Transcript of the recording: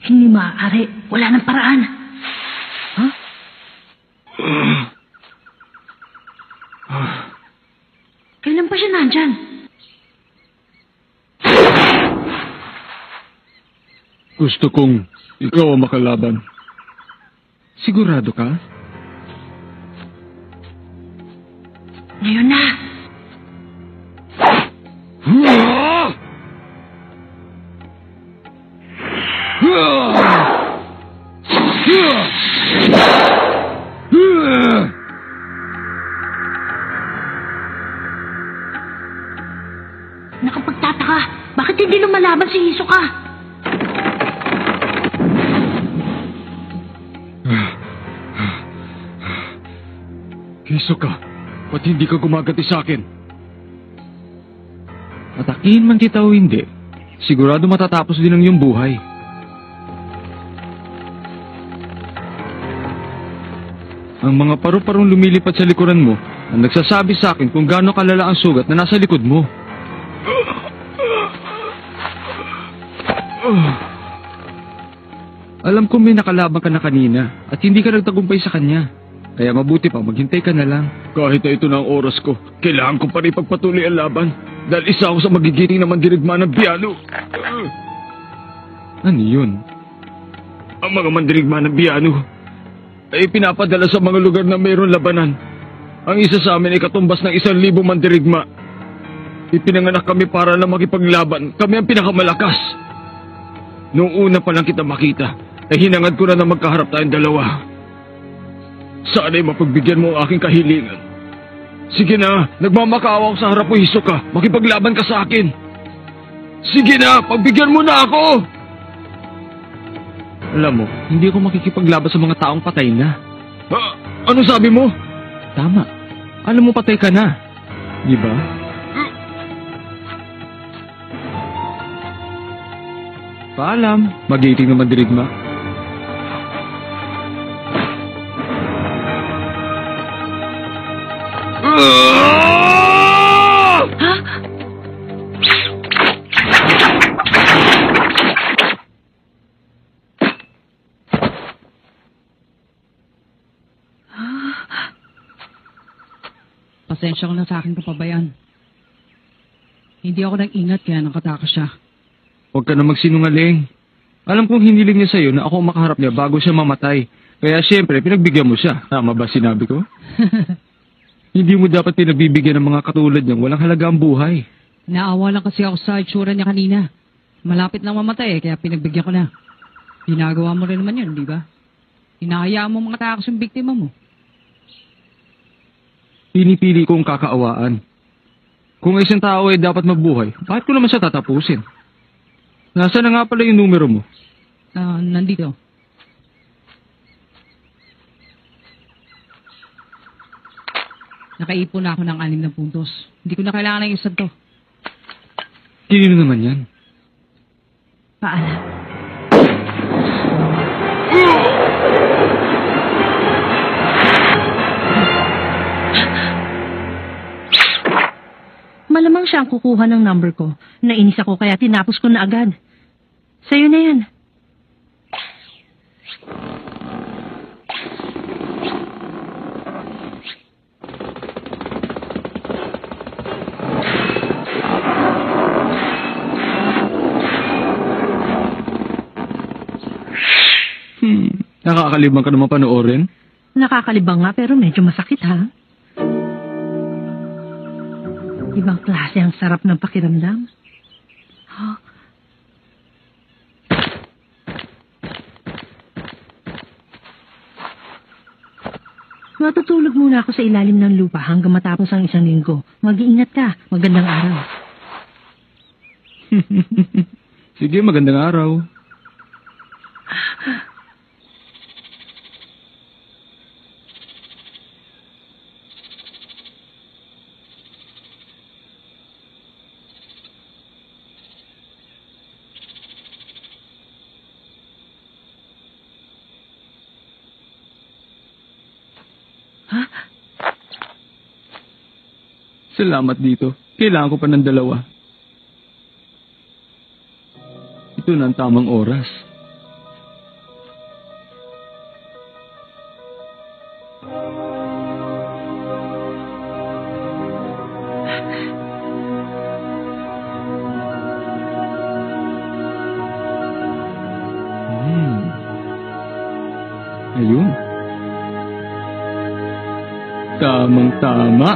Hindi maaari. Wala nang paraan. Huh? Kailan pa siya nandyan? Gusto kong ikaw ang makalaban. Sigurado ka? Ngayon na. Nakapagtataka, bakit hindi lumalaban si Hisoka? Hisoka, ba't hindi ka gumagati sa akin? Atakin man kita o hindi, sigurado matatapos din ang iyong buhay. Ang mga paru-parong lumilipat sa likuran mo ang nagsasabi sa akin kung gaano kalala ang sugat na nasa likod mo. Alam ko may nakalaban ka na kanina at hindi ka nagtagumpay sa kanya. Kaya mabuti pa maghintay ka na lang. Kahit na ito na ang oras ko, kailangan ko pa rin pagpatuloy ang laban. Dahil isa ako sa magigiting na mandirigma ng biyano. Ano yun? Ang mga mandirigma ng biyano ay pinapadala sa mga lugar na mayroon labanan. Ang isa sa amin ay katumbas ng 1,000 mandirigma. Ipinanganak kami para lang makipaglaban. Kami ang pinakamalakas. Noong una pa lang kita makita, ay hinangad ko na magkaharap tayong dalawa. Sana'y mapagbigyan mo ang aking kahilingan. Sige na, nagmamakaawa ako sa harap mo, Hisoka. Makipaglaban ka sa akin. Sige na, pagbigyan mo na ako! Alam mo, hindi ako makikipaglaban sa mga taong patay na. Ano sabi mo? Tama. Alam mo patay ka na. Di ba? Paalam. Magiting naman dirigma. Pasensya ko na sa aking kapabayan. Hindi ako nag-ingat kaya nakatakas siya. Huwag ka na magsinungaling. Alam kong hiniling niya sa'yo na ako makaharap niya bago siya mamatay. Kaya siyempre, pinagbigyan mo siya. Tama ba sinabi ko? Hindi mo dapat pinagbibigyan ng mga katulad niyang walang halaga ang buhay. Naawa lang kasi ako sa itsura niya kanina. Malapit lang mamatay kaya pinagbigyan ko na. Ginagawa mo rin naman yun, di ba? Hinahayaan mo mga takas yung biktima mo. Pinipili kong kakaawaan. Kung isang tao ay dapat mabuhay, bakit ko naman siya tatapusin? Nasaan na nga pala yung numero mo? Nandito. Nakaipon na ako ng 6 na puntos. Hindi ko na kailangan ng isa to. Sino naman yan? Paalam. Malamang siya ang kukuha ng number ko. Nainis ako kaya tinapos ko na agad. Sa'yo na yan. Nakakalibang ka naman panoorin? Nakakalibang nga pero medyo masakit ha. Ibang klase ang sarap ng pakiramdam. Huh? Matutulog muna ako sa ilalim ng lupa hanggang matapos ang 1 linggo. Mag-iingat ka. Magandang araw. Sige, magandang araw. Salamat dito. Kailangan ko pa ng dalawa. Ito na ang tamang oras. Ayun. Tamang-tama.